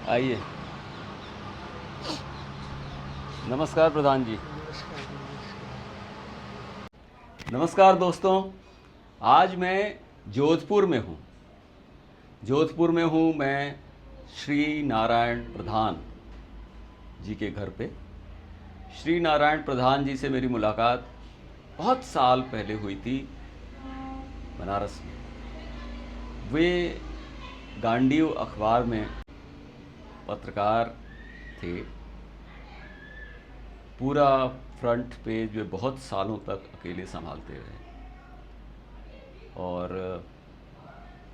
आइए। नमस्कार प्रधान जी। नमस्कार दोस्तों। आज मैं जोधपुर में हूँ। मैं श्री नारायण प्रधान जी के घर पे। श्री नारायण प्रधान जी से मेरी मुलाकात बहुत साल पहले हुई थी बनारस में। वे गांडीव अखबार में पत्रकार थे। पूरा फ्रंट पेज वे बहुत सालों तक अकेले संभालते रहे और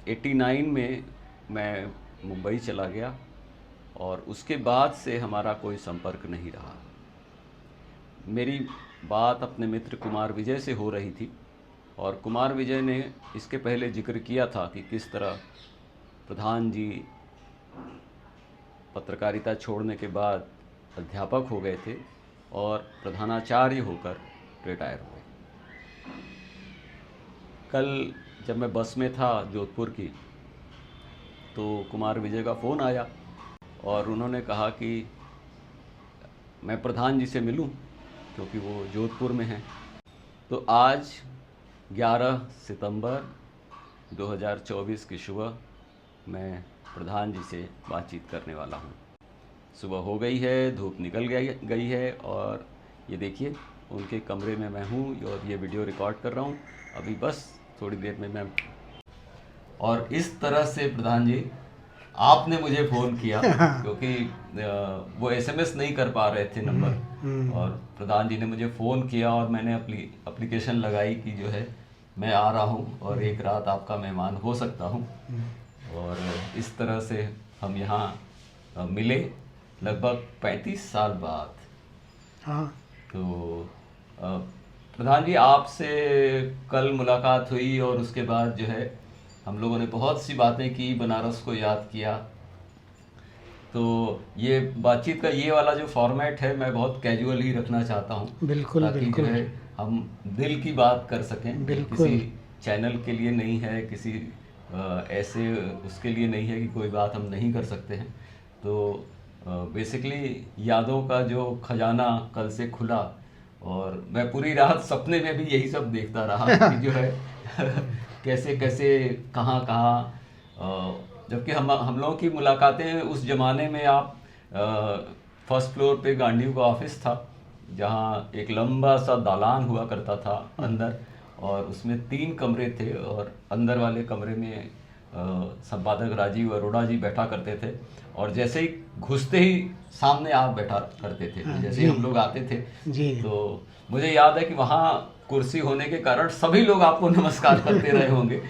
89 में मैं मुंबई चला गया और उसके बाद से हमारा कोई संपर्क नहीं रहा। मेरी बात अपने मित्र कुमार विजय से हो रही थी और कुमार विजय ने इसके पहले जिक्र किया था कि किस तरह प्रधान जी पत्रकारिता छोड़ने के बाद अध्यापक हो गए थे और प्रधानाचार्य होकर रिटायर हुए। कल जब मैं बस में था जोधपुर की, तो कुमार विजय का फ़ोन आया और उन्होंने कहा कि मैं प्रधान जी से मिलूं क्योंकि वो जोधपुर में हैं। तो आज 11 सितंबर 2024 की सुबह मैं प्रधान जी से बातचीत करने वाला हूं। सुबह हो गई है, धूप निकल गई है और ये देखिए उनके कमरे में मैं हूँ और ये वीडियो रिकॉर्ड कर रहा हूँ। अभी बस थोड़ी देर में मैं और इस तरह से प्रधान जी आपने मुझे फ़ोन किया क्योंकि वो एसएमएस नहीं कर पा रहे थे नंबर, और प्रधान जी ने मुझे फ़ोन किया और मैंने एप्लीकेशन लगाई कि जो है मैं आ रहा हूँ और एक रात आपका मेहमान हो सकता हूँ। और इस तरह से हम यहाँ मिले लगभग 35 साल बाद। हाँ। तो प्रधान जी आपसे कल मुलाकात हुई और उसके बाद जो है हम लोगों ने बहुत सी बातें की, बनारस को याद किया। तो ये बातचीत का ये वाला जो फॉर्मेट है मैं बहुत कैजुअल ही रखना चाहता हूँ, बिल्कुल ताकि बिल्कुल जो है हम दिल की बात कर सकें। बिल्कुल। किसी चैनल के लिए नहीं है, किसी ऐसे उसके लिए नहीं है कि कोई बात हम नहीं कर सकते हैं। तो बेसिकली यादों का जो खजाना कल से खुला और मैं पूरी रात सपने में भी यही सब देखता रहा कि जो है कैसे कैसे कहाँ कहाँ, जबकि हम लोगों की मुलाकातें उस ज़माने में आप फर्स्ट फ्लोर पे गांडीव का ऑफिस था, जहाँ एक लंबा सा दालान हुआ करता था अंदर, और उसमें 3 कमरे थे और अंदर वाले कमरे में संपादक राजीव अरोड़ा जी बैठा करते थे और जैसे ही घुसते ही सामने आप बैठा करते थे। तो जैसे ही हम लोग आते थे जी। तो मुझे याद है कि वहाँ कुर्सी होने के कारण सभी लोग आपको नमस्कार करते रहे होंगे।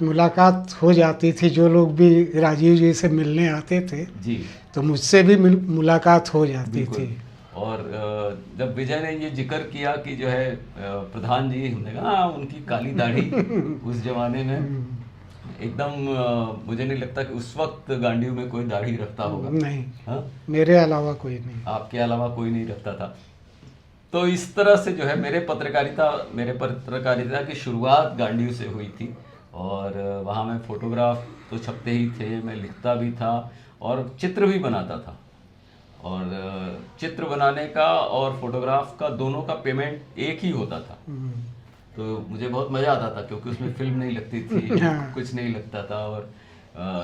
मुलाकात हो जाती थी, जो लोग भी राजीव जी से मिलने आते थे जी तो मुझसे भी मुलाकात हो जाती थी। और जब विजय ने ये जिक्र किया कि जो है प्रधान जी, हमने कहा हाँ, उनकी काली दाढ़ी उस जमाने में एकदम मुझे नहीं लगता कि उस वक्त गांडीव में कोई दाढ़ी रखता होगा। नहीं। हाँ? मेरे अलावा कोई नहीं। आपके अलावा कोई नहीं रखता था। तो इस तरह से जो है मेरे पत्रकारिता की शुरुआत गांडीव से हुई थी और वहाँ मैं फोटोग्राफ तो छपते ही थे, मैं लिखता भी था और चित्र भी बनाता था। और चित्र बनाने का और फोटोग्राफ का दोनों का पेमेंट एक ही होता था। तो मुझे बहुत मज़ा आता था क्योंकि उसमें फिल्म नहीं लगती थी, कुछ नहीं लगता था। और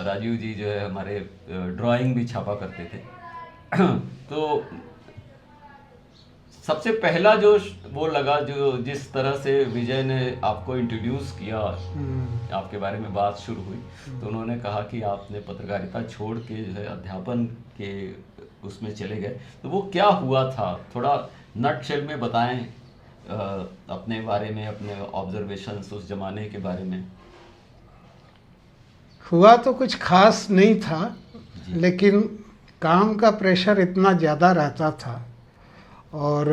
राजीव जी जो है हमारे ड्राइंग भी छापा करते थे। तो सबसे पहला जो वो लगा, जो जिस तरह से विजय ने आपको इंट्रोड्यूस किया, आपके बारे में बात शुरू हुई, तो उन्होंने कहा कि आपने पत्रकारिता छोड़ के जो है अध्यापन के उसमें चले गए। तो वो क्या हुआ था, थोड़ा नटशेल में बताएं अपने बारे में, अपने ऑब्जर्वेशंस उस जमाने के बारे में। हुआ तो कुछ खास नहीं था, लेकिन काम का प्रेशर इतना ज़्यादा रहता था और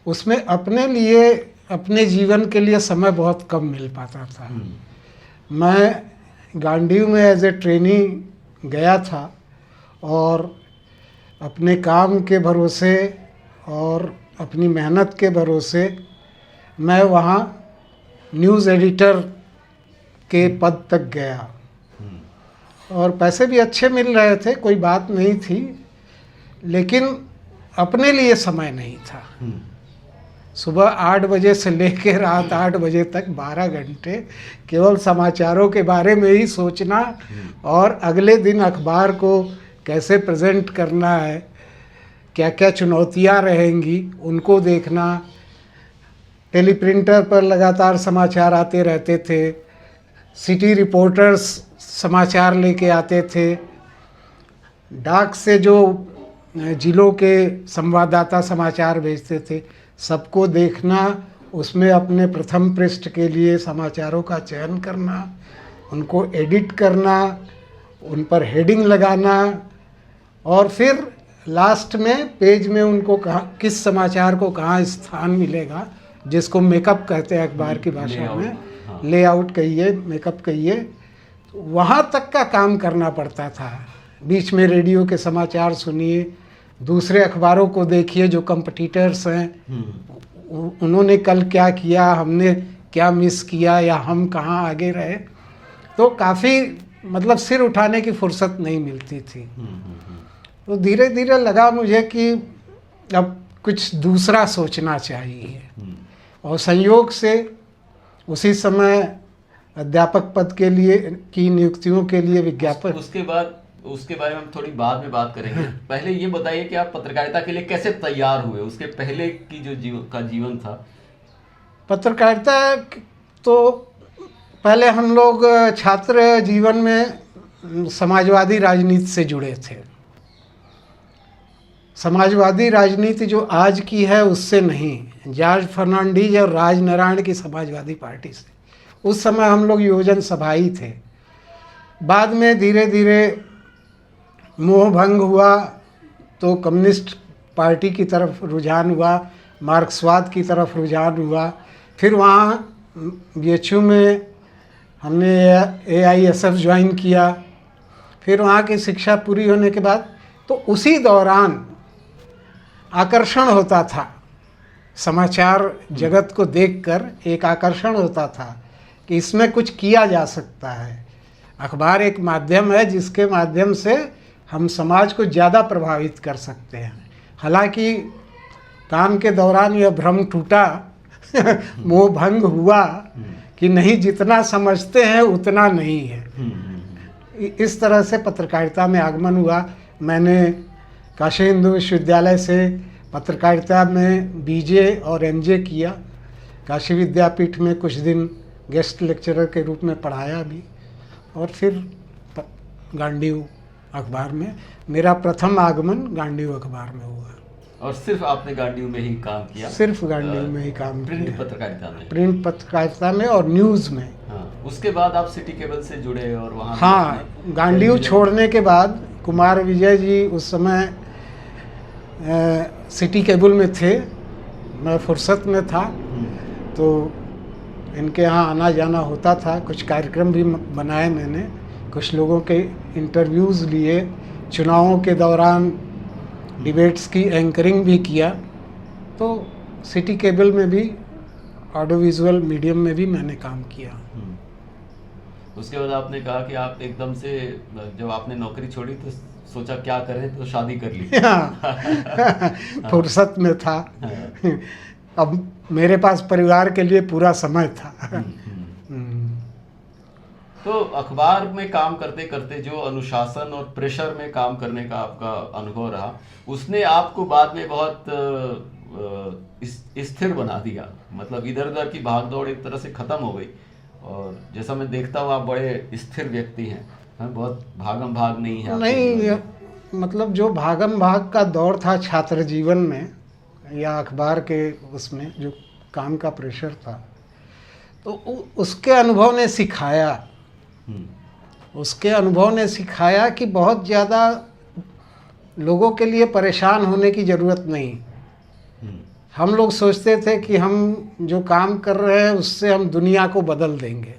उसमें अपने लिए, अपने जीवन के लिए समय बहुत कम मिल पाता था। मैं गांडीव में एज ए ट्रेनी गया था और अपने काम के भरोसे और अपनी मेहनत के भरोसे मैं वहाँ न्यूज़ एडिटर के पद तक गया और पैसे भी अच्छे मिल रहे थे, कोई बात नहीं थी, लेकिन अपने लिए समय नहीं था। सुबह 8 बजे से लेकर रात 8 बजे तक 12 घंटे केवल समाचारों के बारे में ही सोचना और अगले दिन अखबार को कैसे प्रेजेंट करना है, क्या क्या चुनौतियां रहेंगी उनको देखना। टेलीप्रिंटर पर लगातार समाचार आते रहते थे, सिटी रिपोर्टर्स समाचार लेके आते थे, डाक से जो जिलों के संवाददाता समाचार भेजते थे, सबको देखना, उसमें अपने प्रथम पृष्ठ के लिए समाचारों का चयन करना, उनको एडिट करना, उन पर हेडिंग लगाना और फिर लास्ट में पेज में उनको कहाँ किस समाचार को कहाँ स्थान मिलेगा, जिसको मेकअप कहते हैं अखबार की भाषा में, लेआउट कहिए, मेकअप कहिए, वहाँ तक का काम करना पड़ता था। बीच में रेडियो के समाचार सुनिए, दूसरे अखबारों को देखिए जो कंपटीटर्स हैं, उन्होंने कल क्या किया, हमने क्या मिस किया या हम कहाँ आगे रहे। तो काफ़ी मतलब सिर उठाने की फुर्सत नहीं मिलती थी। तो धीरे धीरे लगा मुझे कि अब कुछ दूसरा सोचना चाहिए, और संयोग से उसी समय अध्यापक पद के लिए की नियुक्तियों के लिए विज्ञापन। उसके बारे में हम थोड़ी बाद में बात करेंगे। पहले ये बताइए कि आप पत्रकारिता के लिए कैसे तैयार हुए, उसके पहले की जो जीवन था। पत्रकारिता तो पहले हम लोग छात्र जीवन में समाजवादी राजनीति से जुड़े थे। समाजवादी राजनीति जो आज की है उससे नहीं, जॉर्ज फर्नांडीज और राजनारायण की समाजवादी पार्टी से। उस समय हम लोग योजन सभाई थे। बाद में धीरे धीरे मोह भंग हुआ तो कम्युनिस्ट पार्टी की तरफ रुझान हुआ, मार्क्सवाद की तरफ रुझान हुआ। फिर वहाँ BHU में हमने AISF ज्वाइन किया। फिर वहाँ की शिक्षा पूरी होने के बाद तो उसी दौरान आकर्षण होता था, समाचार जगत को देखकर एक आकर्षण होता था कि इसमें कुछ किया जा सकता है। अखबार एक माध्यम है जिसके माध्यम से हम समाज को ज़्यादा प्रभावित कर सकते हैं। हालांकि काम के दौरान यह भ्रम टूटा मोह भंग हुआ कि नहीं, जितना समझते हैं उतना नहीं है। इस तरह से पत्रकारिता में आगमन हुआ। मैंने काशी हिंदू विश्वविद्यालय से पत्रकारिता में BJ और MJ किया। काशी विद्यापीठ में कुछ दिन गेस्ट लेक्चरर के रूप में पढ़ाया भी, और फिर गांडीव अखबार में मेरा प्रथम आगमन गांडीव अखबार में हुआ। और सिर्फ आपने गांडीव में ही काम किया? सिर्फ गांडीव में ही काम प्रिंट किया। पत्रकारिता में? प्रिंट पत्रकारिता में और न्यूज़ में। हाँ। उसके बाद आप सिटी केबल से जुड़े और वहाँ? हाँ, गांडीव छोड़ने के बाद कुमार विजय जी उस समय सिटी केबल में थे, मैं फुर्सत में था, तो इनके यहाँ आना जाना होता था। कुछ कार्यक्रम भी बनाए मैंने, कुछ लोगों के इंटरव्यूज़ लिए, चुनावों के दौरान डिबेट्स की एंकरिंग भी किया। तो सिटी केबल में भी, ऑडियो विजुअल मीडियम में भी मैंने काम किया। उसके बाद आपने कहा कि आप एकदम से जब आपने नौकरी छोड़ी तो सोचा क्या करें, तो शादी कर ली। हाँ, फुर्सत में था। अब मेरे पास परिवार के लिए पूरा समय था। तो अखबार में काम करते करते जो अनुशासन और प्रेशर में काम करने का आपका अनुभव रहा, उसने आपको बाद में बहुत स्थिर बना दिया। मतलब इधर उधर की भागदौड़ एक तरह से खत्म हो गई, और जैसा मैं देखता हूँ आप बड़े स्थिर व्यक्ति हैं, बहुत भागम भाग नहीं है। नहीं, मतलब जो भागम भाग का दौर था छात्र जीवन में या अखबार के उसमें जो काम का प्रेशर था, तो उसके अनुभव ने सिखाया, उसके अनुभव ने सिखाया कि बहुत ज़्यादा लोगों के लिए परेशान होने की ज़रूरत नहीं। हम लोग सोचते थे कि हम जो काम कर रहे हैं उससे हम दुनिया को बदल देंगे,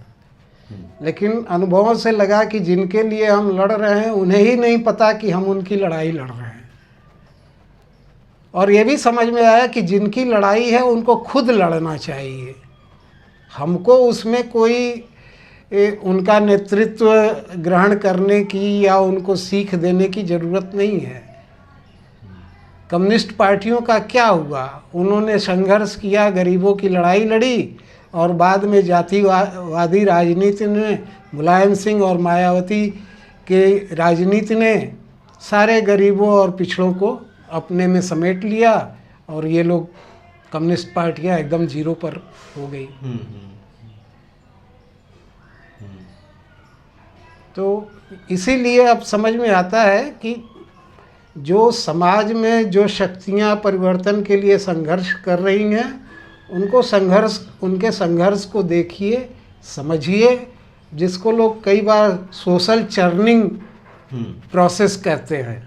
लेकिन अनुभवों से लगा कि जिनके लिए हम लड़ रहे हैं उन्हें ही नहीं पता कि हम उनकी लड़ाई लड़ रहे हैं। और ये भी समझ में आया कि जिनकी लड़ाई है उनको खुद लड़ना चाहिए, हमको उसमें कोई उनका नेतृत्व ग्रहण करने की या उनको सीख देने की ज़रूरत नहीं है। कम्युनिस्ट पार्टियों का क्या हुआ? उन्होंने संघर्ष किया, गरीबों की लड़ाई लड़ी, और बाद में जातिवादी राजनीति ने, मुलायम सिंह और मायावती के राजनीति ने सारे गरीबों और पिछड़ों को अपने में समेट लिया, और ये लोग कम्युनिस्ट पार्टियां एकदम जीरो पर हो गई। तो इसीलिए अब समझ में आता है कि जो समाज में जो शक्तियां परिवर्तन के लिए संघर्ष कर रही हैं, उनके संघर्ष को देखिए, समझिए, जिसको लोग कई बार सोशल चर्निंग प्रोसेस कहते हैं।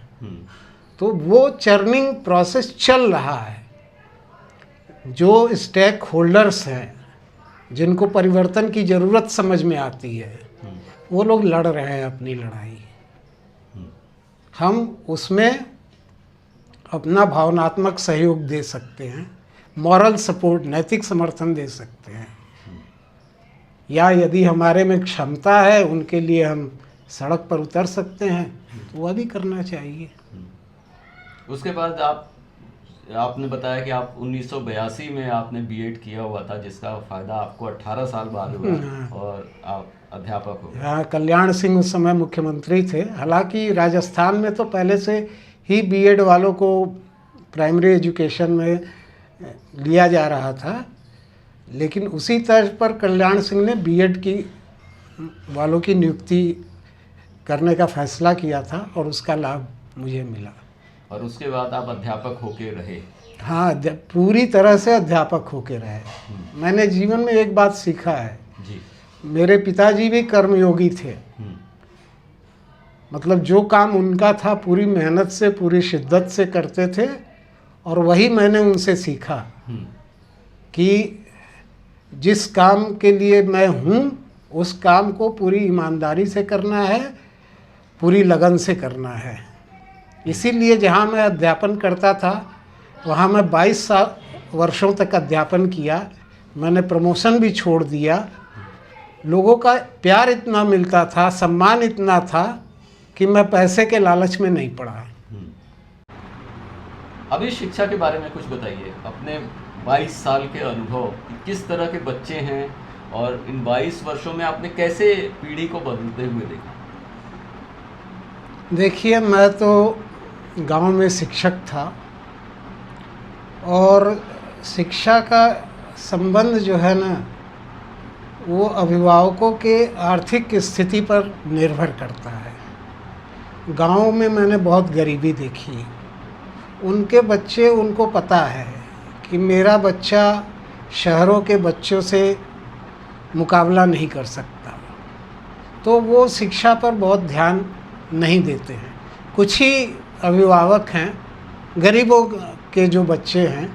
तो वो चर्निंग प्रोसेस चल रहा है। जो स्टेक होल्डर्स हैं, जिनको परिवर्तन की ज़रूरत समझ में आती है, वो लोग लड़ रहे हैं अपनी लड़ाई। हम उसमें अपना भावनात्मक सहयोग दे सकते हैं, मॉरल सपोर्ट, नैतिक समर्थन दे सकते हैं, या यदि हमारे में क्षमता है उनके लिए हम सड़क पर उतर सकते हैं, तो वह भी करना चाहिए। उसके बाद आपने बताया कि आप 1982 में आपने बीएड किया हुआ था, जिसका फ़ायदा आपको 18 साल बाद हुआ और आप अध्यापक हो गए। हाँ, कल्याण सिंह उस समय मुख्यमंत्री थे। हालांकि राजस्थान में तो पहले से ही बीएड वालों को प्राइमरी एजुकेशन में लिया जा रहा था, लेकिन उसी तर्ज पर कल्याण सिंह ने बीएड की वालों की नियुक्ति करने का फैसला किया था, और उसका लाभ मुझे मिला। और उसके बाद आप अध्यापक होके रहे? हाँ, पूरी तरह से अध्यापक होके रहे। मैंने जीवन में एक बात सीखा है जी। मेरे पिताजी भी कर्मयोगी थे। मतलब जो काम उनका था पूरी मेहनत से, पूरी शिद्दत से करते थे, और वही मैंने उनसे सीखा कि जिस काम के लिए मैं हूँ उस काम को पूरी ईमानदारी से करना है, पूरी लगन से करना है। इसीलिए जहाँ मैं अध्यापन करता था वहाँ मैं 22 वर्षों तक अध्यापन किया। मैंने प्रमोशन भी छोड़ दिया। लोगों का प्यार इतना मिलता था, सम्मान इतना था कि मैं पैसे के लालच में नहीं पड़ा। अभी शिक्षा के बारे में कुछ बताइए, अपने 22 साल के अनुभव, किस तरह के बच्चे हैं और इन 22 वर्षों में आपने कैसे पीढ़ी को बदलते हुए देखा? देखिए, मैं तो गांव में शिक्षक था, और शिक्षा का संबंध जो है ना, वो अभिभावकों के आर्थिक स्थिति पर निर्भर करता है। गांव में मैंने बहुत गरीबी देखी। उनके बच्चे, उनको पता है कि मेरा बच्चा शहरों के बच्चों से मुकाबला नहीं कर सकता, तो वो शिक्षा पर बहुत ध्यान नहीं देते हैं। कुछ ही अभिभावक हैं, गरीबों के जो बच्चे हैं,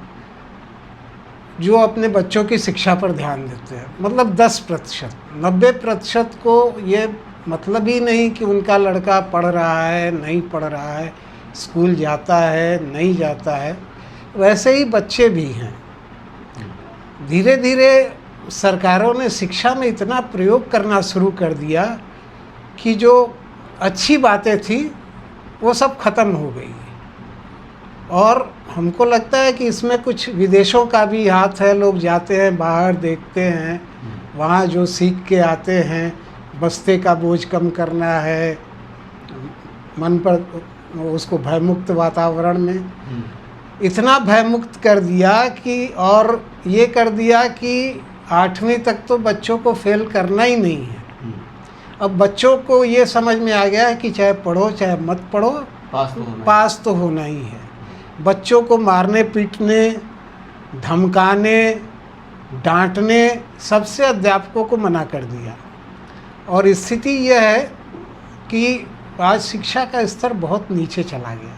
जो अपने बच्चों की शिक्षा पर ध्यान देते हैं। मतलब 10%, 90% को ये मतलब ही नहीं कि उनका लड़का पढ़ रहा है, नहीं पढ़ रहा है, स्कूल जाता है, नहीं जाता है। वैसे ही बच्चे भी हैं। धीरे धीरे सरकारों ने शिक्षा में इतना प्रयोग करना शुरू कर दिया कि जो अच्छी बातें थी वो सब खत्म हो गई। और हमको लगता है कि इसमें कुछ विदेशों का भी हाथ है। लोग जाते हैं बाहर, देखते हैं, वहाँ जो सीख के आते हैं, बस्ते का बोझ कम करना है, मन पर उसको भयमुक्त वातावरण में इतना भयमुक्त कर दिया कि, और ये कर दिया कि 8वीं तक तो बच्चों को फेल करना ही नहीं है। अब बच्चों को ये समझ में आ गया है कि चाहे पढ़ो चाहे मत पढ़ो, पास तो होना ही है। बच्चों को मारने, पीटने, धमकाने, डांटने सबसे अध्यापकों को मना कर दिया। और स्थिति यह है कि आज शिक्षा का स्तर बहुत नीचे चला गया।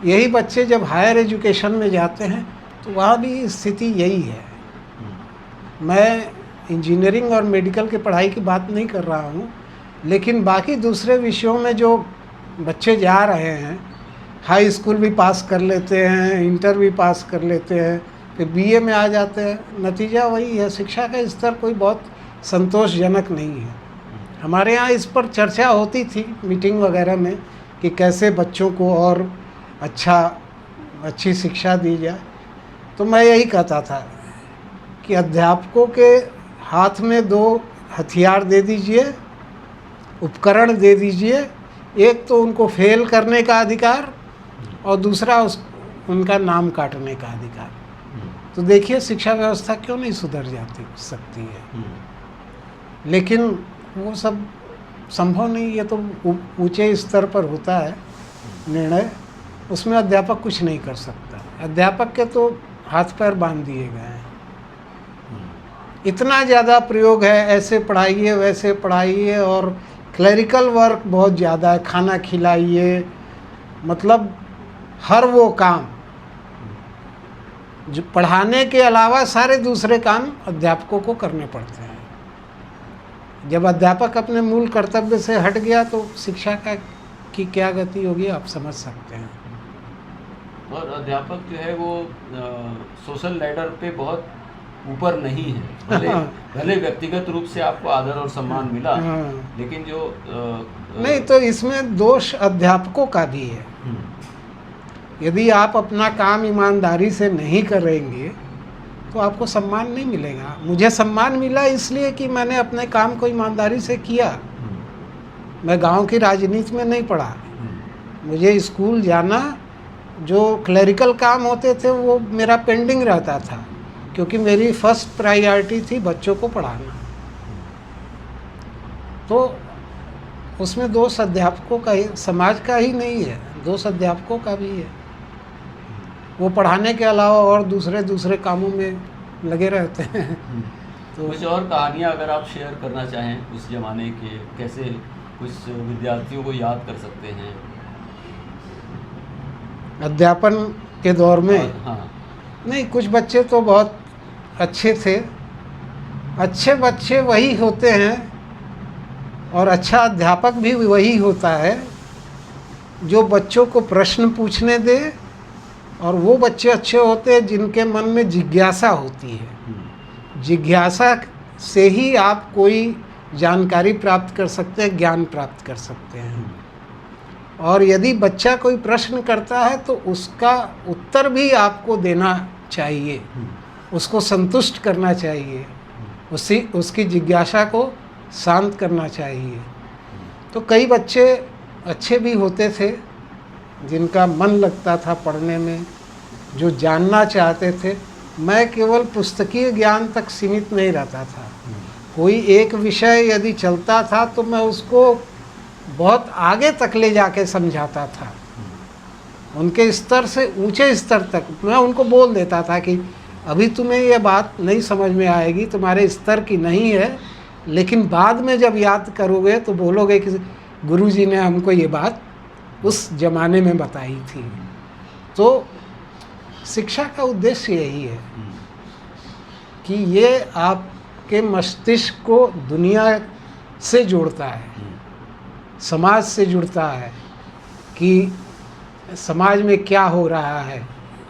यही बच्चे जब हायर एजुकेशन में जाते हैं तो वहाँ भी स्थिति यही है। मैं इंजीनियरिंग और मेडिकल की पढ़ाई की बात नहीं कर रहा हूँ, लेकिन बाकी दूसरे विषयों में जो बच्चे जा रहे हैं, हाई स्कूल भी पास कर लेते हैं, इंटर भी पास कर लेते हैं, फिर बीए में आ जाते हैं। नतीजा वही है, शिक्षा का स्तर कोई बहुत संतोषजनक नहीं है। हमारे यहाँ इस पर चर्चा होती थी मीटिंग वगैरह में कि कैसे बच्चों को और अच्छी शिक्षा दी जाए। तो मैं यही कहता था कि अध्यापकों के हाथ में 2 हथियार दे दीजिए, उपकरण दे दीजिए। एक तो उनको फेल करने का अधिकार और दूसरा उनका नाम काटने का अधिकार। तो देखिए शिक्षा व्यवस्था क्यों नहीं सुधर सकती है। लेकिन वो सब संभव नहीं, ये तो ऊंचे स्तर पर होता है निर्णय, उसमें अध्यापक कुछ नहीं कर सकता। अध्यापक के तो हाथ पैर बांध दिए गए हैं। इतना ज़्यादा प्रयोग है, ऐसे पढ़ाइए वैसे पढ़ाइए, और क्लरिकल वर्क बहुत ज़्यादा है, खाना खिलाइए, मतलब हर वो काम जो पढ़ाने के अलावा सारे दूसरे काम अध्यापकों को करने पड़ते हैं। जब अध्यापक अपने मूल कर्तव्य से हट गया तो शिक्षा की क्या गति होगी आप समझ सकते हैं। और अध्यापक जो है वो सोशल लैडर पे बहुत ऊपर नहीं है। भले व्यक्तिगत रूप से आपको आदर और सम्मान मिला, लेकिन जो नहीं, तो इसमें दोष अध्यापकों का भी है। यदि आप अपना काम ईमानदारी से नहीं करेंगे तो आपको सम्मान नहीं मिलेगा। मुझे सम्मान मिला इसलिए कि मैंने अपने काम को ईमानदारी से किया। मैं गांव की राजनीति में नहीं पढ़ा। मुझे स्कूल जाना, जो क्लरिकल काम होते थे वो मेरा पेंडिंग रहता था, क्योंकि मेरी फर्स्ट प्रायोरिटी थी बच्चों को पढ़ाना। तो उसमें दोष अध्यापकों का ही, समाज का ही नहीं है, दोष अध्यापकों का भी है। वो पढ़ाने के अलावा और दूसरे कामों में लगे रहते हैं। तो कुछ और कहानियाँ अगर आप शेयर करना चाहें उस ज़माने के, कैसे कुछ विद्यार्थियों को याद कर सकते हैं अध्यापन के दौर में? हाँ। नहीं, कुछ बच्चे तो बहुत अच्छे थे। अच्छे बच्चे वही होते हैं और अच्छा अध्यापक भी वही होता है जो बच्चों को प्रश्न पूछने दे, और वो बच्चे अच्छे होते हैं जिनके मन में जिज्ञासा होती है। जिज्ञासा से ही आप कोई जानकारी प्राप्त कर सकते हैं, ज्ञान प्राप्त कर सकते हैं। और यदि बच्चा कोई प्रश्न करता है तो उसका उत्तर भी आपको देना चाहिए, उसको संतुष्ट करना चाहिए, उसकी जिज्ञासा को शांत करना चाहिए। तो कई बच्चे अच्छे भी होते थे जिनका मन लगता था पढ़ने में, जो जानना चाहते थे। मैं केवल पुस्तकीय ज्ञान तक सीमित नहीं रहता था। कोई एक विषय यदि चलता था तो मैं उसको बहुत आगे तक ले जाके समझाता था, उनके स्तर से ऊंचे स्तर तक। मैं उनको बोल देता था कि अभी तुम्हें यह बात नहीं समझ में आएगी, तुम्हारे स्तर की नहीं है, लेकिन बाद में जब याद करोगे तो बोलोगे कि गुरुजी ने हमको ये बात उस ज़माने में बताई थी। तो शिक्षा का उद्देश्य यही है कि ये आपके मस्तिष्क को दुनिया से जोड़ता है, समाज से जुड़ता है कि समाज में क्या हो रहा है।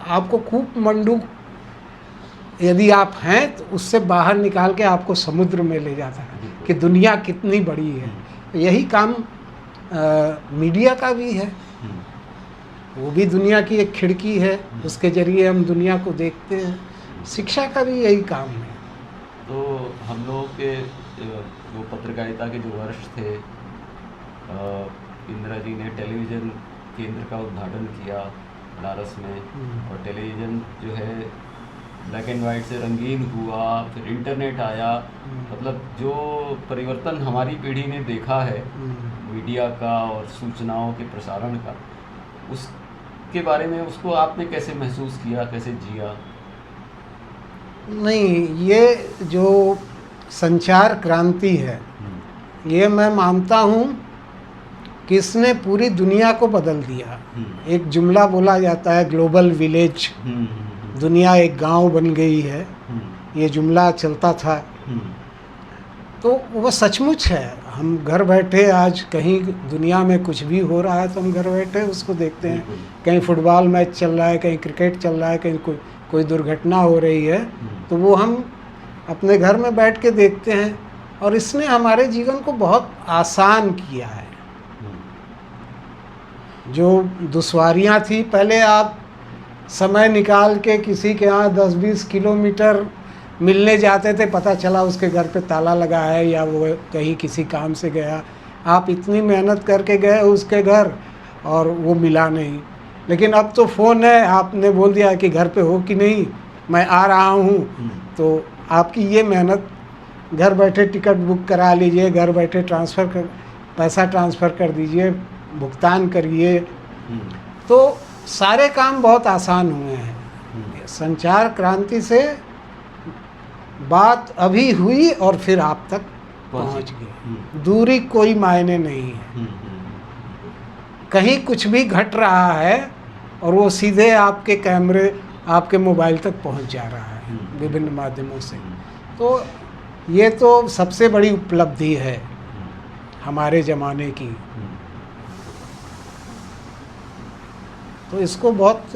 आपको खूब मंडूक यदि आप हैं तो उससे बाहर निकाल के आपको समुद्र में ले जाता है कि दुनिया कितनी बड़ी है। यही काम मीडिया का भी है। वो भी दुनिया की एक खिड़की है, उसके जरिए हम दुनिया को देखते हैं। शिक्षा का भी यही काम है। तो हम लोगों के जो पत्रकारिता के जो वर्ष थे, इंदिरा जी ने टेलीविज़न केंद्र का उद्घाटन किया बनारस में, और टेलीविज़न जो है ब्लैक एंड वाइट से रंगीन हुआ, फिर इंटरनेट आया। मतलब जो परिवर्तन हमारी पीढ़ी ने देखा है मीडिया का और सूचनाओं के प्रसारण का, उसके बारे में उसको आपने कैसे महसूस किया, कैसे जिया? नहीं, ये जो संचार क्रांति है, ये मैं मानता हूँ कि इसने पूरी दुनिया को बदल दिया। एक जुमला बोला जाता है, ग्लोबल विलेज, दुनिया एक गांव बन गई है। ये जुमला चलता था, तो वह सचमुच है। हम घर बैठे आज कहीं दुनिया में कुछ भी हो रहा है तो हम घर बैठे उसको देखते हैं। कहीं फुटबॉल मैच चल रहा है, कहीं क्रिकेट चल रहा है, कहीं कोई दुर्घटना हो रही है, तो वो हम अपने घर में बैठ के देखते हैं। और इसने हमारे जीवन को बहुत आसान किया है। जो दुश्वारियाँ थी, पहले आप समय निकाल के किसी के यहाँ 10-20 किलोमीटर मिलने जाते थे, पता चला उसके घर पे ताला लगा है या वो कहीं किसी काम से गया, आप इतनी मेहनत करके गए उसके घर और वो मिला नहीं। लेकिन अब तो फ़ोन है, आपने बोल दिया कि घर पे हो कि नहीं, मैं आ रहा हूँ, तो आपकी ये मेहनत, घर बैठे टिकट बुक करा लीजिए, घर बैठे पैसा ट्रांसफ़र कर दीजिए, भुगतान करिए, तो सारे काम बहुत आसान हुए हैं। संचार क्रांति से बात अभी हुई और फिर आप तक पहुंच गई। दूरी कोई मायने नहीं है। कहीं कुछ भी घट रहा है और वो सीधे आपके कैमरे, आपके मोबाइल तक पहुंच जा रहा है विभिन्न माध्यमों से। तो ये तो सबसे बड़ी उपलब्धि है हमारे ज़माने की। तो इसको बहुत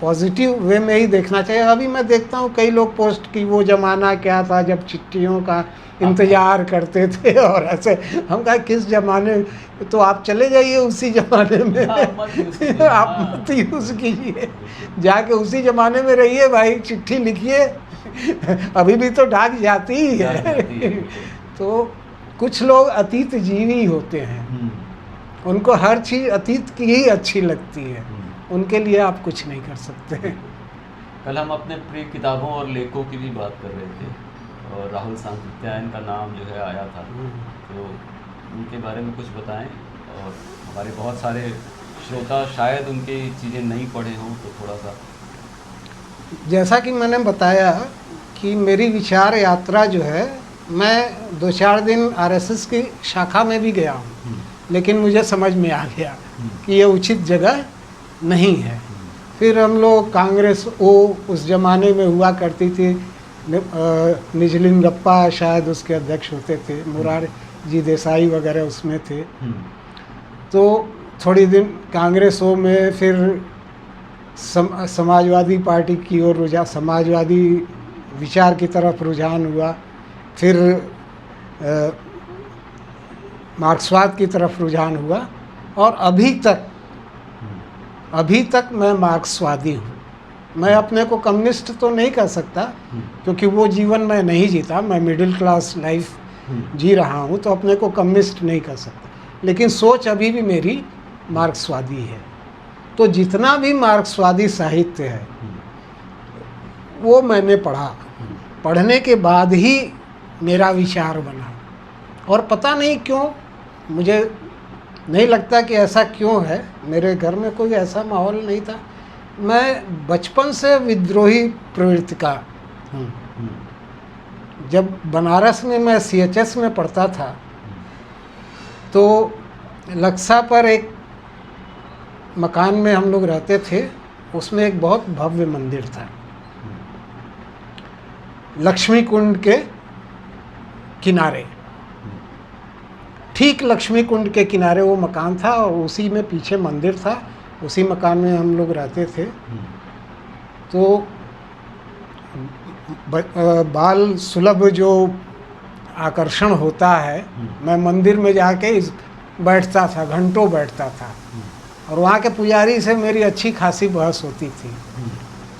पॉजिटिव वे में ही देखना चाहिए। अभी मैं देखता हूँ कई लोग पोस्ट की वो ज़माना क्या था जब चिट्ठियों का इंतज़ार करते थे और ऐसे। हम कहा किस ज़माने, तो आप चले जाइए उसी ज़माने में, आप मत यूज़ कीजिए, जाके उसी ज़माने में रहिए भाई, चिट्ठी लिखिए, अभी भी तो डाक जाती ही है। तो कुछ लोग अतीत जीवी होते हैं, उनको हर चीज़ अतीत की ही अच्छी लगती है, उनके लिए आप कुछ नहीं कर सकते। कल हम अपने प्रिय किताबों और लेखों की भी बात कर रहे थे और राहुल सांकृत्यायन का नाम जो है आया था, तो उनके बारे में कुछ बताएं। और हमारे बहुत सारे श्रोता शायद उनकी चीज़ें नहीं पढ़े हों, तो थोड़ा सा। जैसा कि मैंने बताया कि मेरी विचार यात्रा जो है, मैं 2-4 दिन आरएसएस की शाखा में भी गया हूँ, लेकिन मुझे समझ में आ गया कि ये उचित जगह नहीं है। फिर हम लोग कांग्रेस उस ज़माने में हुआ करती थी, निजलिंगप्पा शायद उसके अध्यक्ष होते थे, मोरारजी देसाई वगैरह उसमें थे। तो थोड़ी दिन कांग्रेस में, फिर समाजवादी पार्टी की ओर रुझान, समाजवादी विचार की तरफ रुझान हुआ, फिर मार्क्सवाद की तरफ रुझान हुआ, और अभी तक मैं मार्क्सवादी हूँ। मैं अपने को कम्युनिस्ट तो नहीं कह सकता, क्योंकि वो जीवन मैं नहीं जीता, मैं मिडिल क्लास लाइफ जी रहा हूँ, तो अपने को कम्युनिस्ट नहीं कह सकता, लेकिन सोच अभी भी मेरी मार्क्सवादी है। तो जितना भी मार्क्सवादी साहित्य है वो मैंने पढ़ा, पढ़ने के बाद ही मेरा विचार बना। और पता नहीं क्यों, मुझे नहीं लगता कि ऐसा क्यों है, मेरे घर में कोई ऐसा माहौल नहीं था। मैं बचपन से विद्रोही प्रवृत्ति का हूँ। जब बनारस में मैं CHS में पढ़ता था, तो लक्सा पर एक मकान में हम लोग रहते थे, उसमें एक बहुत भव्य मंदिर था, लक्ष्मी कुंड के किनारे, ठीक लक्ष्मी कुंड के किनारे वो मकान था, और उसी में पीछे मंदिर था, उसी मकान में हम लोग रहते थे। तो बाल सुलभ जो आकर्षण होता है, मैं मंदिर में जाके बैठता था, घंटों बैठता था, और वहाँ के पुजारी से मेरी अच्छी खासी बहस होती थी।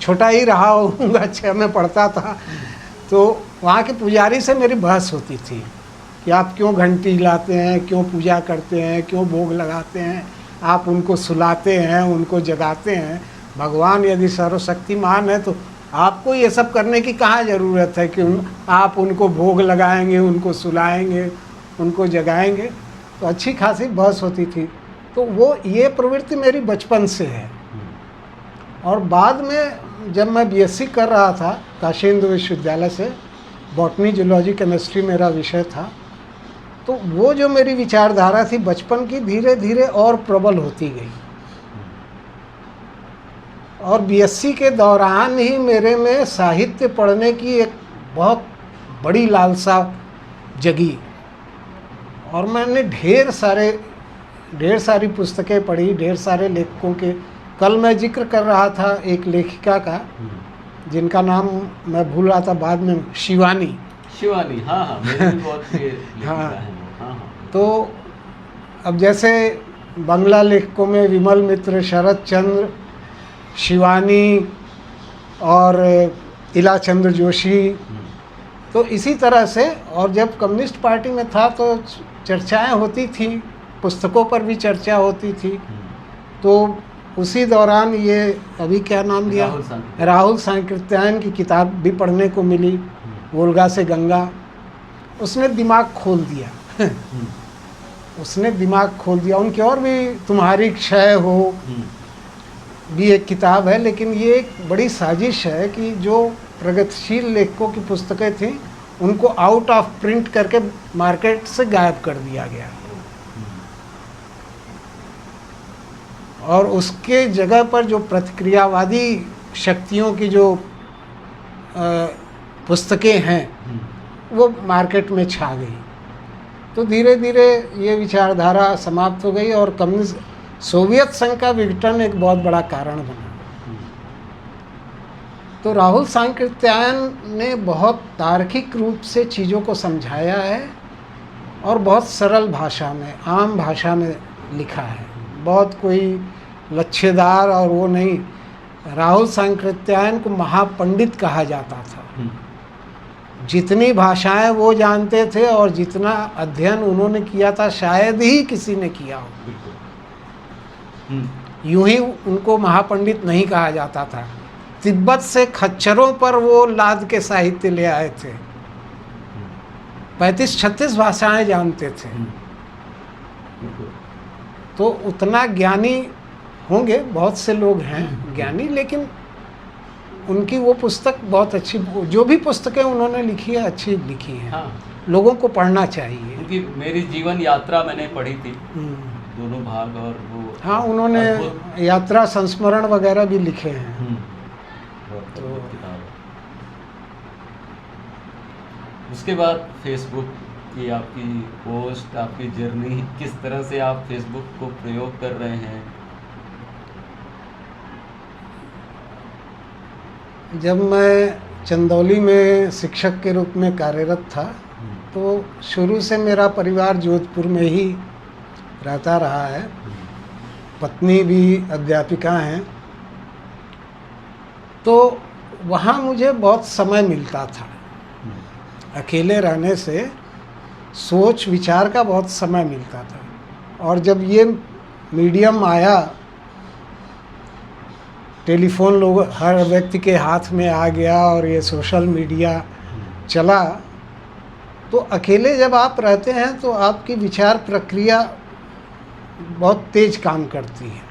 छोटा ही रहा हूँगा, 6 में पढ़ता था, तो वहाँ के पुजारी से मेरी बहस होती थी कि आप क्यों घंटी लाते हैं, क्यों पूजा करते हैं, क्यों भोग लगाते हैं, आप उनको सुलाते हैं, उनको जगाते हैं। भगवान यदि सर्वशक्तिमान है तो आपको ये सब करने की कहाँ ज़रूरत है कि आप उनको भोग लगाएंगे, उनको सुलाएंगे, उनको जगाएंगे। तो अच्छी खासी बहस होती थी। तो वो ये प्रवृत्ति मेरी बचपन से है। और बाद में जब मैं BSc कर रहा था काशी हिंदू विश्वविद्यालय से, बॉटनी, जूलॉजी, केमिस्ट्री मेरा विषय था, तो वो जो मेरी विचारधारा थी बचपन की, धीरे धीरे और प्रबल होती गई। और BSc के दौरान ही मेरे में साहित्य पढ़ने की एक बहुत बड़ी लालसा जगी, और मैंने ढेर सारी पुस्तकें पढ़ी, ढेर सारे लेखकों के। कल मैं जिक्र कर रहा था एक लेखिका का, जिनका नाम मैं भूल रहा था बाद में, शिवानी शिवानी, हाँ हाँ, मेरे भी बहुत प्रिय लेखिका हाँ। हैं वो। हाँ हाँ। तो अब जैसे बांग्ला लेखकों में विमल मित्र, शरद चंद्र, शिवानी और इलाचंद्र जोशी, तो इसी तरह से। और जब कम्युनिस्ट पार्टी में था तो चर्चाएं होती थी, पुस्तकों पर भी चर्चा होती थी। तो उसी दौरान ये अभी क्या नाम दिया, राहुल सांकृत्यायन की किताब भी पढ़ने को मिली, वोल्गा से गंगा। उसने दिमाग खोल दिया उसने दिमाग खोल दिया। उनकी और भी तुम्हारी क्षय हो भी एक किताब है, लेकिन ये एक बड़ी साजिश है कि जो प्रगतिशील लेखकों की पुस्तकें थीं उनको आउट ऑफ प्रिंट करके मार्केट से गायब कर दिया गया, और उसके जगह पर जो प्रतिक्रियावादी शक्तियों की जो पुस्तकें हैं वो मार्केट में छा गई। तो धीरे धीरे ये विचारधारा समाप्त हो गई और कम्युनिस्ट सोवियत संघ का विघटन एक बहुत बड़ा कारण बना। तो राहुल सांकृत्यायन ने बहुत तार्किक रूप से चीज़ों को समझाया है और बहुत सरल भाषा में, आम भाषा में लिखा है, बहुत कोई लच्छेदार और वो नहीं। राहुल सांकृत्यायन को महापंडित कहा जाता था। जितनी भाषाएं वो जानते थे और जितना अध्ययन उन्होंने किया था शायद ही किसी ने किया हो। यूं ही उनको महापंडित नहीं कहा जाता था। तिब्बत से खच्चरों पर वो लाद के साहित्य ले आए थे। 35-36 भाषाएं जानते थे। तो उतना ज्ञानी होंगे, बहुत से लोग हैं ज्ञानी, लेकिन उनकी वो पुस्तक बहुत अच्छी, जो भी पुस्तकें उन्होंने लिखी है अच्छी लिखी हैं। हाँ। लोगों को पढ़ना चाहिए। उनकी मेरी जीवन यात्रा मैंने पढ़ी थी, दोनों भाग, और वो हाँ, उन्होंने यात्रा संस्मरण वगैरह भी लिखे हैं। तो किताब है। उसके बाद फेसबुक की आपकी पोस्ट, आपकी जर्नी, किस तरह से आप फेसबुक को प्रयोग कर रहे हैं? जब मैं चंदौली में शिक्षक के रूप में कार्यरत था तो शुरू से मेरा परिवार जोधपुर में ही रहता रहा है। पत्नी भी अध्यापिका हैं, तो वहाँ मुझे बहुत समय मिलता था। अकेले रहने से सोच विचार का बहुत समय मिलता था। और जब ये मीडियम आया, टेलीफोन लोग हर व्यक्ति के हाथ में आ गया और ये सोशल मीडिया चला, तो अकेले जब आप रहते हैं तो आपकी विचार प्रक्रिया बहुत तेज काम करती है।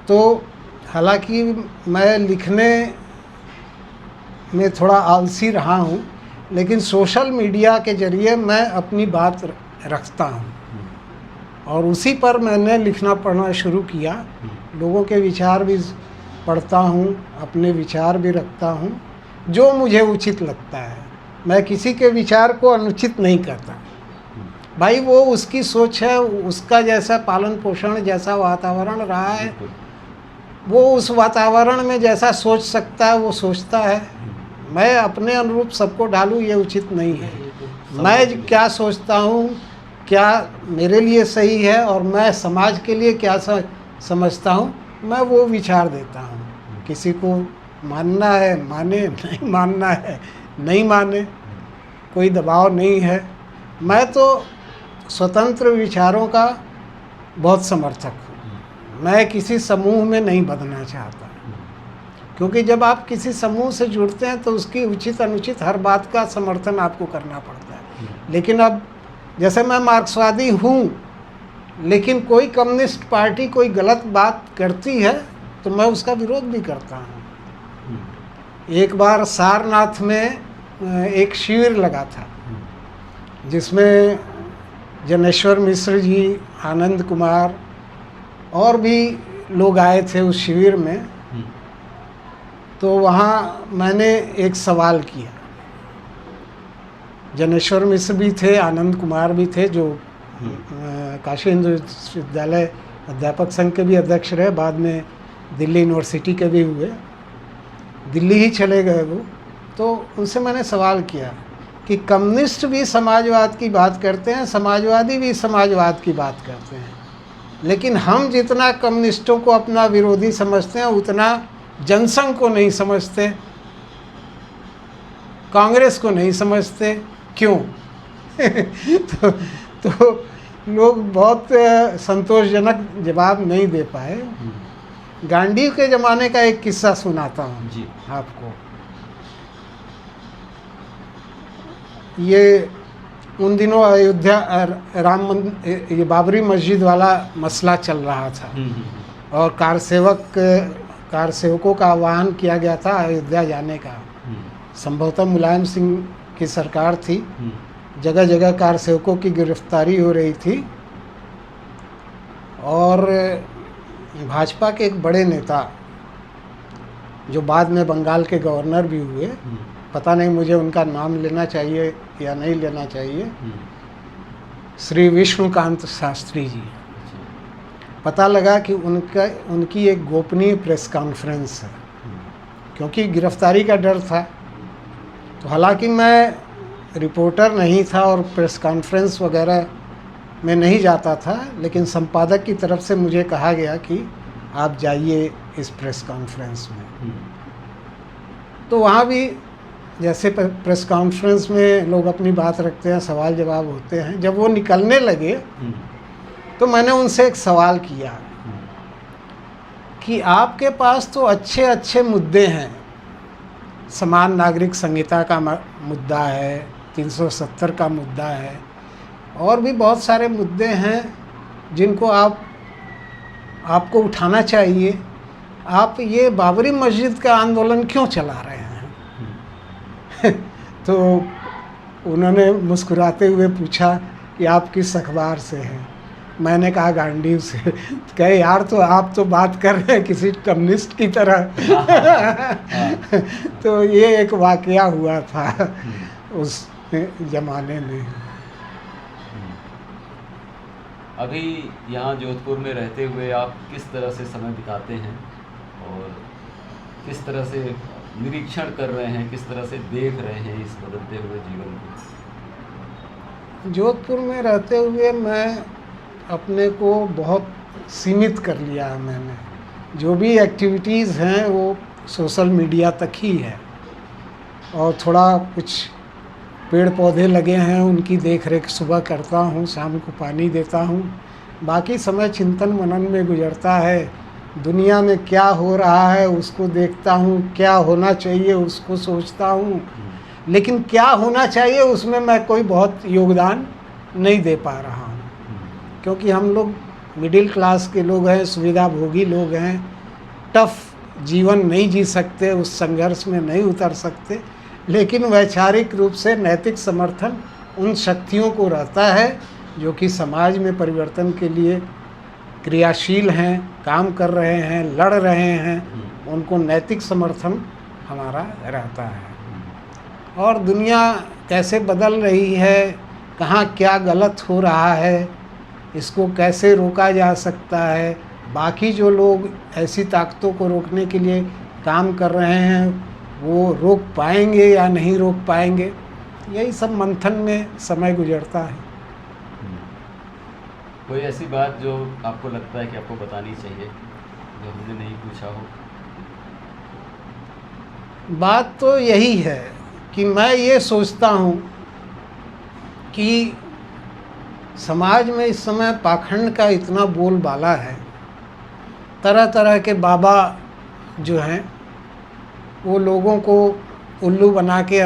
तो हालांकि मैं लिखने में थोड़ा आलसी रहा हूँ, लेकिन सोशल मीडिया के ज़रिए मैं अपनी बात रखता हूँ और उसी पर मैंने लिखना पढ़ना शुरू किया। लोगों के विचार भी पढ़ता हूँ, अपने विचार भी रखता हूँ, जो मुझे उचित लगता है। मैं किसी के विचार को अनुचित नहीं करता। भाई वो उसकी सोच है, उसका जैसा पालन पोषण, जैसा वातावरण रहा है, वो उस वातावरण में जैसा सोच सकता है वो सोचता है। मैं अपने अनुरूप सबको डालूँ ये उचित नहीं है। मैं क्या सोचता हूँ, क्या मेरे लिए सही है और मैं समाज के लिए क्या समझता हूँ, मैं वो विचार देता हूँ। किसी को मानना है माने, नहीं मानना है नहीं माने, कोई दबाव नहीं है। मैं तो स्वतंत्र विचारों का बहुत समर्थक हूँ। मैं किसी समूह में नहीं बंधना चाहता, क्योंकि जब आप किसी समूह से जुड़ते हैं तो उसकी उचित अनुचित हर बात का समर्थन आपको करना पड़ता है। लेकिन अब जैसे मैं मार्क्सवादी हूँ, लेकिन कोई कम्युनिस्ट पार्टी कोई गलत बात करती है तो मैं उसका विरोध भी करता हूँ। एक बार सारनाथ में एक शिविर लगा था जिसमें जनेश्वर मिश्र जी, आनंद कुमार और भी लोग आए थे उस शिविर में। तो वहाँ मैंने एक सवाल किया। जनेश्वर मिश्र भी थे, आनंद कुमार भी थे, जो काशी हिंदू विश्वविद्यालय अध्यापक संघ के भी अध्यक्ष रहे, बाद में दिल्ली यूनिवर्सिटी के भी हुए, दिल्ली ही चले गए वो। तो उनसे मैंने सवाल किया कि कम्युनिस्ट भी समाजवाद की बात करते हैं, समाजवादी भी समाजवाद की बात करते हैं, लेकिन हम जितना कम्युनिस्टों को अपना विरोधी समझते हैं उतना जनसंघ को नहीं समझते, कांग्रेस को नहीं समझते। क्यों? तो लोग बहुत संतोषजनक जवाब नहीं दे पाए। गांधी के ज़माने का एक किस्सा सुनाता हूँ जी आपको। ये उन दिनों अयोध्या राम मंदिर, ये बाबरी मस्जिद वाला मसला चल रहा था और कार सेवकों का आह्वान किया गया था अयोध्या जाने का। संभवतः मुलायम सिंह की सरकार थी, जगह जगह कार सेवकों की गिरफ्तारी हो रही थी और भाजपा के एक बड़े नेता जो बाद में बंगाल के गवर्नर भी हुए, पता नहीं मुझे उनका नाम लेना चाहिए या नहीं लेना चाहिए, श्री विष्णुकांत शास्त्री जी। पता लगा कि उनकी एक गोपनीय प्रेस कॉन्फ्रेंस है, क्योंकि गिरफ्तारी का डर था। तो हालांकि मैं रिपोर्टर नहीं था और प्रेस कॉन्फ्रेंस वगैरह में नहीं जाता था, लेकिन संपादक की तरफ से मुझे कहा गया कि आप जाइए इस प्रेस कॉन्फ्रेंस में। तो वहाँ भी जैसे प्रेस कॉन्फ्रेंस में लोग अपनी बात रखते हैं, सवाल जवाब होते हैं। जब वो निकलने लगे तो मैंने उनसे एक सवाल किया कि आपके पास तो अच्छे अच्छे मुद्दे हैं, समान नागरिक संहिता का मुद्दा है, 370 का मुद्दा है, और भी बहुत सारे मुद्दे हैं जिनको आपको उठाना चाहिए, आप ये बाबरी मस्जिद का आंदोलन क्यों चला रहे हैं? तो उन्होंने मुस्कुराते हुए पूछा कि आप किस अखबार से हैं? मैंने कहा गांधी से। कहे यार, तो आप तो बात कर रहे हैं किसी कम्युनिस्ट की तरह। तो ये एक वाकया हुआ था उस जमाने में। अभी यहाँ जोधपुर में रहते हुए आप किस तरह से समय बिताते हैं और किस तरह से निरीक्षण कर रहे हैं, किस तरह से देख रहे हैं इस बदलते हुए जीवन को? जोधपुर में रहते हुए मैं अपने को बहुत सीमित कर लिया है मैंने। जो भी एक्टिविटीज़ हैं वो सोशल मीडिया तक ही है, और थोड़ा कुछ पेड़ पौधे लगे हैं उनकी देख रेख सुबह करता हूँ, शाम को पानी देता हूँ। बाकी समय चिंतन मनन में गुजरता है। दुनिया में क्या हो रहा है उसको देखता हूँ, क्या होना चाहिए उसको सोचता हूँ, लेकिन क्या होना चाहिए उसमें मैं कोई बहुत योगदान नहीं दे पा रहा हूँ, क्योंकि हम लोग मिडिल क्लास के लोग हैं, सुविधाभोगी लोग हैं, टफ जीवन नहीं जी सकते, उस संघर्ष में नहीं उतर सकते। लेकिन वैचारिक रूप से नैतिक समर्थन उन शक्तियों को रहता है जो कि समाज में परिवर्तन के लिए क्रियाशील हैं, काम कर रहे हैं, लड़ रहे हैं, उनको नैतिक समर्थन हमारा रहता है। और दुनिया कैसे बदल रही है, कहाँ क्या गलत हो रहा है, इसको कैसे रोका जा सकता है, बाकी जो लोग ऐसी ताकतों को रोकने के लिए काम कर रहे हैं वो रोक पाएंगे या नहीं रोक पाएंगे, यही सब मंथन में समय गुजरता है। कोई ऐसी बात जो आपको लगता है कि आपको बतानी चाहिए जो हमने नहीं पूछा हो? बात तो यही है कि मैं ये सोचता हूँ कि समाज में इस समय पाखंड का इतना बोलबाला है, तरह तरह के बाबा जो हैं वो लोगों को उल्लू बना के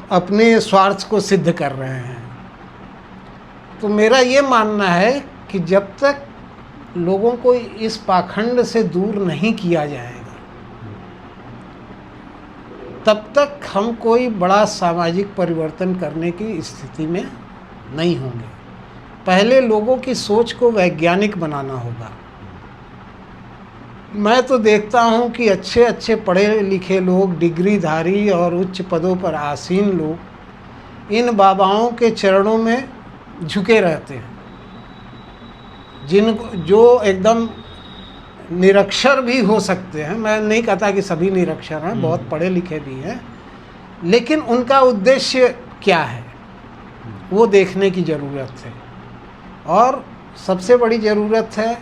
अपने स्वार्थ को सिद्ध कर रहे हैं। तो मेरा ये मानना है कि जब तक लोगों को इस पाखंड से दूर नहीं किया जाएगा तब तक हम कोई बड़ा सामाजिक परिवर्तन करने की स्थिति में नहीं होंगे। पहले लोगों की सोच को वैज्ञानिक बनाना होगा। मैं तो देखता हूँ कि अच्छे अच्छे पढ़े लिखे लोग, डिग्रीधारी और उच्च पदों पर आसीन लोग इन बाबाओं के चरणों में झुके रहते हैं, जो एकदम निरक्षर भी हो सकते हैं, मैं नहीं कहता कि सभी निरक्षर हैं, बहुत पढ़े लिखे भी हैं, लेकिन उनका उद्देश्य क्या है वो देखने की ज़रूरत है। और सबसे बड़ी ज़रूरत है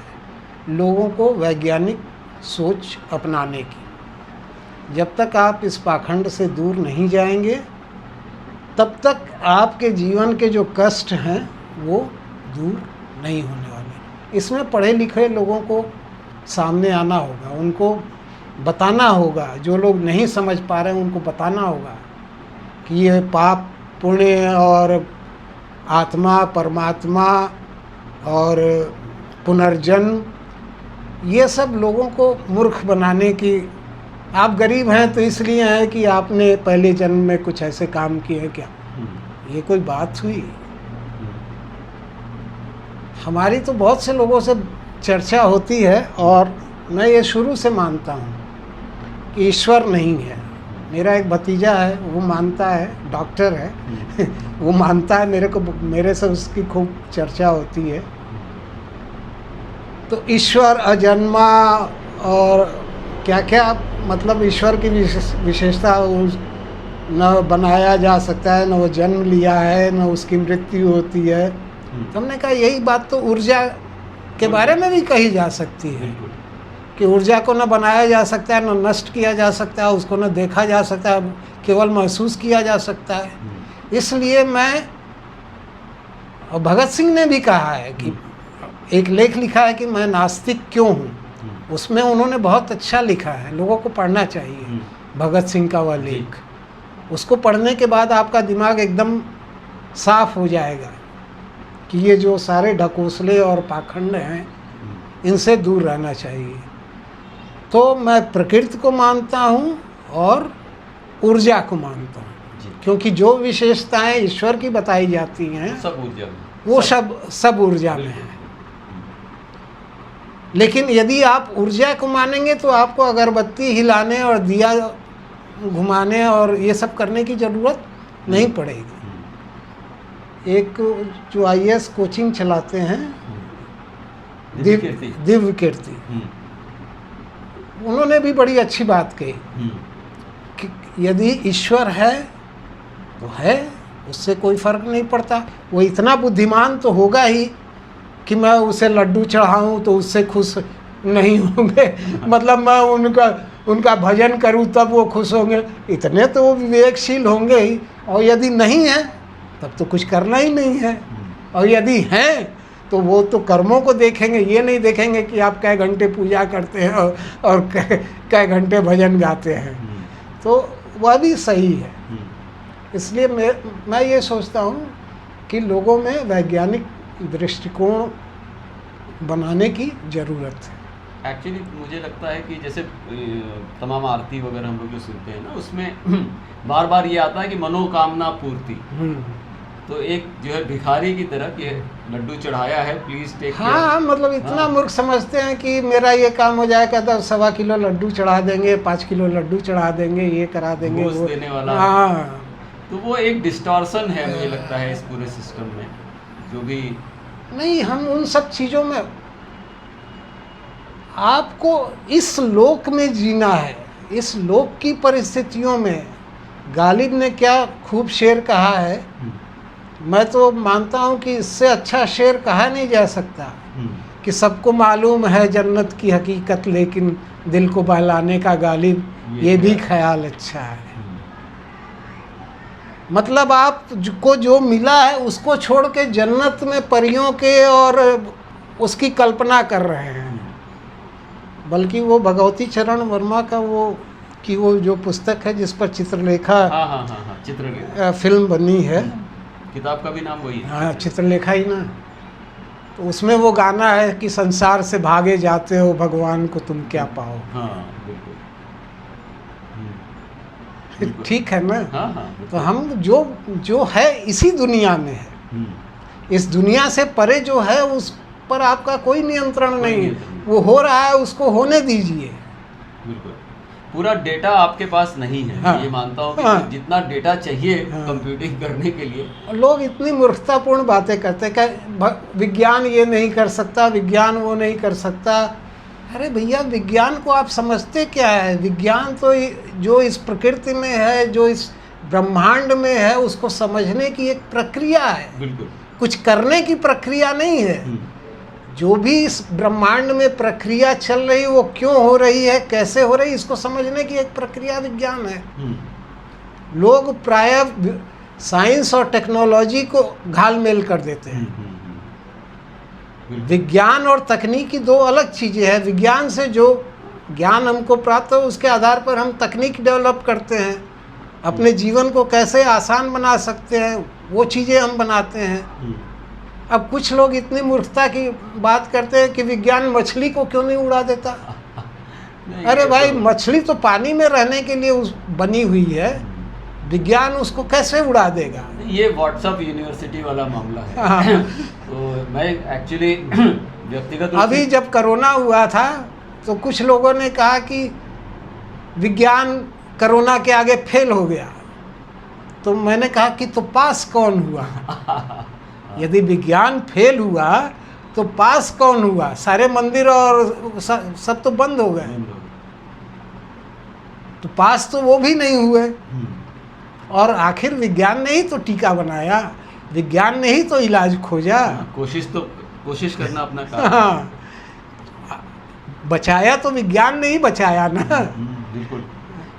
लोगों को वैज्ञानिक सोच अपनाने की। जब तक आप इस पाखंड से दूर नहीं जाएंगे तब तक आपके जीवन के जो कष्ट हैं वो दूर नहीं होने वाले। इसमें पढ़े लिखे लोगों को सामने आना होगा, उनको बताना होगा, जो लोग नहीं समझ पा रहे हैं उनको बताना होगा कि ये पाप पुण्य और आत्मा परमात्मा और पुनर्जन्म, ये सब लोगों को मूर्ख बनाने की। आप गरीब हैं तो इसलिए हैं कि आपने पहले जन्म में कुछ ऐसे काम किए हैं क्या? ये कोई बात हुई? हमारी तो बहुत से लोगों से चर्चा होती है और मैं ये शुरू से मानता हूँ कि ईश्वर नहीं है। मेरा एक भतीजा है, वो मानता है, डॉक्टर है वो मानता है, मेरे से उसकी खूब चर्चा होती है। तो ईश्वर अजन्मा और क्या क्या, मतलब ईश्वर की विशेषता न बनाया जा सकता है, न वो जन्म लिया है, न उसकी मृत्यु होती है। तो हमने कहा यही बात तो ऊर्जा के बारे में भी कही जा सकती है कि ऊर्जा को न बनाया जा सकता है, न नष्ट किया जा सकता है, उसको न देखा जा सकता है, केवल महसूस किया जा सकता है। इसलिए मैं, और भगत सिंह ने भी कहा है कि एक लेख लिखा है कि मैं नास्तिक क्यों हूँ, उसमें उन्होंने बहुत अच्छा लिखा है, लोगों को पढ़ना चाहिए भगत सिंह का वह लेख। उसको पढ़ने के बाद आपका दिमाग एकदम साफ हो जाएगा कि ये जो सारे ढकोसले और पाखंड हैं इनसे दूर रहना चाहिए। तो मैं प्रकृति को मानता हूँ और ऊर्जा को मानता हूँ, क्योंकि जो विशेषताएं ईश्वर की बताई जाती हैं सब ऊर्जा में, वो सब ऊर्जा में है। लेकिन यदि आप ऊर्जा को मानेंगे तो आपको अगरबत्ती हिलाने और दिया घुमाने और ये सब करने की ज़रूरत नहीं पड़ेगी। एक जो IAS कोचिंग चलाते हैं दिव्य कीर्ति, उन्होंने भी बड़ी अच्छी बात कही कि यदि ईश्वर है तो है, उससे कोई फर्क नहीं पड़ता। वो इतना बुद्धिमान तो होगा ही कि मैं उसे लड्डू चढ़ाऊं तो उससे खुश नहीं होंगे, मतलब मैं उनका भजन करूं तब वो खुश होंगे, इतने तो वो विवेकशील होंगे ही। और यदि नहीं है तब तो कुछ करना ही नहीं है, और यदि हैं तो वो तो कर्मों को देखेंगे, ये नहीं देखेंगे कि आप कै घंटे पूजा करते हैं और कै घंटे भजन गाते हैं। तो वह भी सही है। इसलिए मैं ये सोचता हूँ कि लोगों में वैज्ञानिक दृष्टिकोण बनाने की ज़रूरत है। एक्चुअली मुझे लगता है कि जैसे तमाम आरती वगैरह हम लोग जो सुनते हैं ना, उसमें बार बार ये आता है कि मनोकामना पूर्ति। तो एक जो है भिखारी की तरह कि लड्डू चढ़ाया है, प्लीज टेक। हाँ, मतलब इतना मूर्ख समझते हैं कि मेरा ये काम हो जाएगा तो 1.25 किलो लड्डू चढ़ा देंगे, 5 किलो लड्डू चढ़ा देंगे, ये करा देंगे, वो देने वाला। हाँ, तो वो एक डिस्टॉर्शन है मुझे लगता है इस पूरे सिस्टम में, जो भी नहीं। हम उन सब चीज़ों में, आपको इस लोक में जीना है, इस लोक की परिस्थितियों में। गालिब ने क्या खूब शेर कहा है, मैं तो मानता हूँ कि इससे अच्छा शेर कहा नहीं जा सकता कि सबको मालूम है जन्नत की हकीकत, लेकिन दिल को बहलाने का गालिब ये भी ख्याल अच्छा है। मतलब आपको जो मिला है उसको छोड़ के जन्नत में परियों के और उसकी कल्पना कर रहे हैं। बल्कि वो भगवती चरण वर्मा का वो जो पुस्तक है जिस पर चित्रलेखा, हाँ, चित्रलेखा फिल्म बनी है, किताब का भी नाम वही है। हाँ, चित्रलेखा ही ना। तो उसमें वो गाना है कि संसार से भागे जाते हो, भगवान को तुम क्या पाओ। हाँ, बिल्कुल। ठीक है ना। हाँ, तो हम जो है इसी दुनिया में है, इस दुनिया से परे जो है उस पर आपका कोई नियंत्रण नहीं है। वो हो रहा है, उसको होने दीजिए। बिल्कुल, पूरा डेटा आपके पास नहीं है। हाँ, ये मानता हूँ कि हाँ, जितना डेटा चाहिए हाँ, कंप्यूटिंग करने के लिए। लोग इतनी मूर्खतापूर्ण बातें करते हैं कि विज्ञान ये नहीं कर सकता, विज्ञान वो नहीं कर सकता अरे भैया, विज्ञान को आप समझते क्या है? विज्ञान तो जो इस प्रकृति में है, जो इस ब्रह्मांड में है, उसको समझने की एक प्रक्रिया है, बिल्कुल। कुछ करने की प्रक्रिया नहीं है। जो भी इस ब्रह्मांड में प्रक्रिया चल रही है, वो क्यों हो रही है, कैसे हो रही है, इसको समझने की एक प्रक्रिया विज्ञान है। लोग प्रायः साइंस और टेक्नोलॉजी को घालमेल कर देते हैं। विज्ञान और तकनीकी दो अलग चीज़ें हैं। विज्ञान से जो ज्ञान हमको प्राप्त हो, उसके आधार पर हम तकनीक डेवलप करते हैं, अपने जीवन को कैसे आसान बना सकते हैं, वो चीज़ें हम बनाते हैं। अब कुछ लोग इतनी मूर्खता की बात करते हैं कि विज्ञान मछली को क्यों नहीं उड़ा देता। अरे भाई, मछली तो पानी में रहने के लिए बनी हुई है, विज्ञान उसको कैसे उड़ा देगा? ये व्हाट्सएप यूनिवर्सिटी वाला मामला है। तो मैं एक्चुअली व्यक्तिगत अभी जब कोरोना हुआ था तो कुछ लोगों ने कहा कि विज्ञान कोरोना के आगे फेल हो गया। तो मैंने कहा कि तो पास कौन हुआ? यदि विज्ञान फेल हुआ तो पास कौन हुआ? सारे मंदिर और सब तो बंद हो गए, तो पास तो वो भी नहीं हुए। और आखिर विज्ञान ने ही तो टीका बनाया, विज्ञान ने ही तो इलाज खोजा। कोशिश करना अपना काम। हाँ, बचाया तो विज्ञान ने ही बचाया ना। बिल्कुल।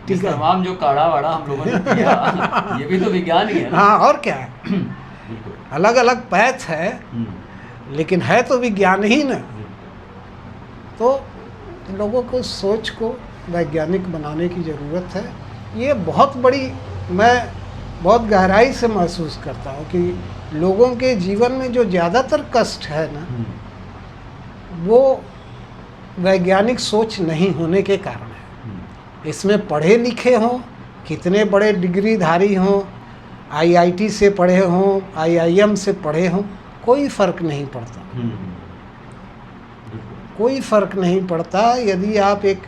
ठीक है, तमाम जो काढ़ा वाड़ा हम लोगों ने किया, ये भी तो विज्ञान ही है ना। हाँ, और क्या है। अलग अलग पैथ है, लेकिन है तो विज्ञान ही ना। तो लोगों को सोच को वैज्ञानिक बनाने की ज़रूरत है। ये बहुत बड़ी, मैं बहुत गहराई से महसूस करता हूँ कि लोगों के जीवन में जो ज़्यादातर कष्ट है ना, वो वैज्ञानिक सोच नहीं होने के कारण है। इसमें पढ़े लिखे हों, कितने बड़े डिग्रीधारी हों, आईआईटी से पढ़े हों, आईआईएम से पढ़े हों, कोई फ़र्क नहीं पड़ता। कोई फ़र्क नहीं पड़ता। यदि आप एक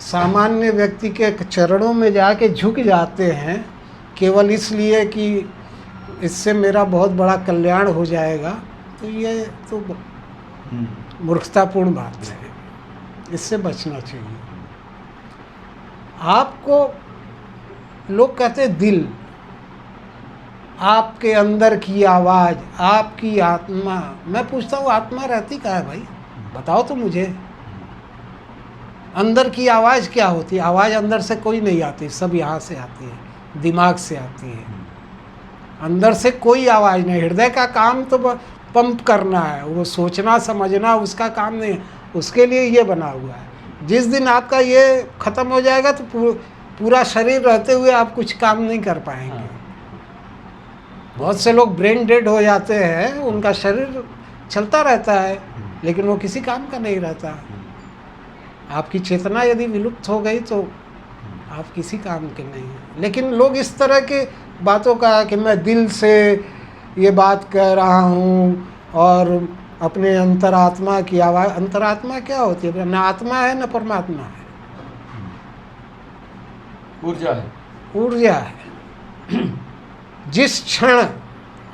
सामान्य व्यक्ति के चरणों में जाके झुक जाते हैं केवल इसलिए कि इससे मेरा बहुत बड़ा कल्याण हो जाएगा, तो ये तो मूर्खतापूर्ण बात है। इससे बचना चाहिए। आपको लोग कहते हैं दिल, आपके अंदर की आवाज़, आपकी आत्मा। मैं पूछता हूँ, आत्मा रहती कहाँ है भाई? बताओ तो मुझे। अंदर की आवाज़ क्या होती है? आवाज़ अंदर से कोई नहीं आती, सब यहाँ से आती है, दिमाग से आती है। अंदर से कोई आवाज़ नहीं। हृदय का काम तो पंप करना है, वो सोचना समझना उसका काम नहीं है, उसके लिए ये बना हुआ है। जिस दिन आपका ये ख़त्म हो जाएगा तो पूरा शरीर रहते हुए आप कुछ काम नहीं कर पाएंगे। बहुत से लोग ब्रेन डेड हो जाते हैं, उनका शरीर चलता रहता है लेकिन वो किसी काम का नहीं रहता। आपकी चेतना यदि विलुप्त हो गई तो आप किसी काम के नहीं हैं। लेकिन लोग इस तरह के बातों का कि मैं दिल से ये बात कह रहा हूँ और अपने अंतरात्मा की आवाज़। अंतरात्मा क्या होती है? ना आत्मा है ना परमात्मा है, ऊर्जा है। ऊर्जा है। जिस क्षण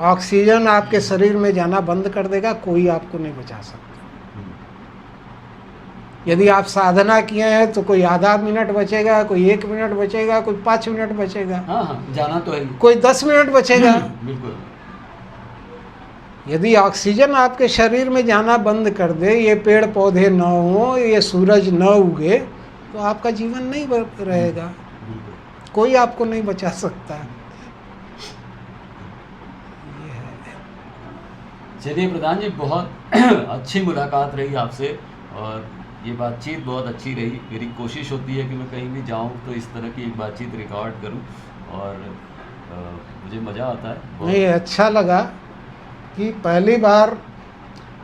ऑक्सीजन आपके शरीर में जाना बंद कर देगा, कोई आपको नहीं बचा सकता। यदि आप साधना किए हैं तो कोई आधा मिनट बचेगा, कोई 1 मिनट बचेगा, कोई 5 मिनट बचेगा। हाँ, जाना तो है। कोई 10 मिनट बचेगा। बिल्कुल। यदि ऑक्सीजन आपके शरीर में जाना बंद कर दे, ये पेड़ पौधे न हो, ये सूरज न उगे, तो आपका जीवन नहीं रहेगा। कोई आपको नहीं बचा सकता। चलिए प्रधान जी, बहुत अच्छी मुलाकात रही आपसे और ये बातचीत बहुत अच्छी रही। मेरी कोशिश होती है कि मैं कहीं भी जाऊं तो इस तरह की एक बातचीत रिकॉर्ड करूं और मुझे मज़ा आता है। नहीं, अच्छा लगा कि पहली बार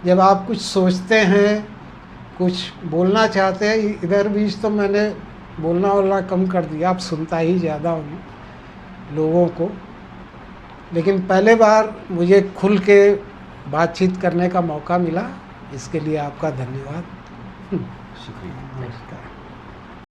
जब आप कुछ सोचते हैं, कुछ बोलना चाहते हैं, इधर बीच तो मैंने बोलना कम कर दिया, आप सुनता ही ज़्यादा हूँ लोगों को। लेकिन पहले बार मुझे खुल के बातचीत करने का मौका मिला, इसके लिए आपका धन्यवाद। शुक्रिया। नमस्कार।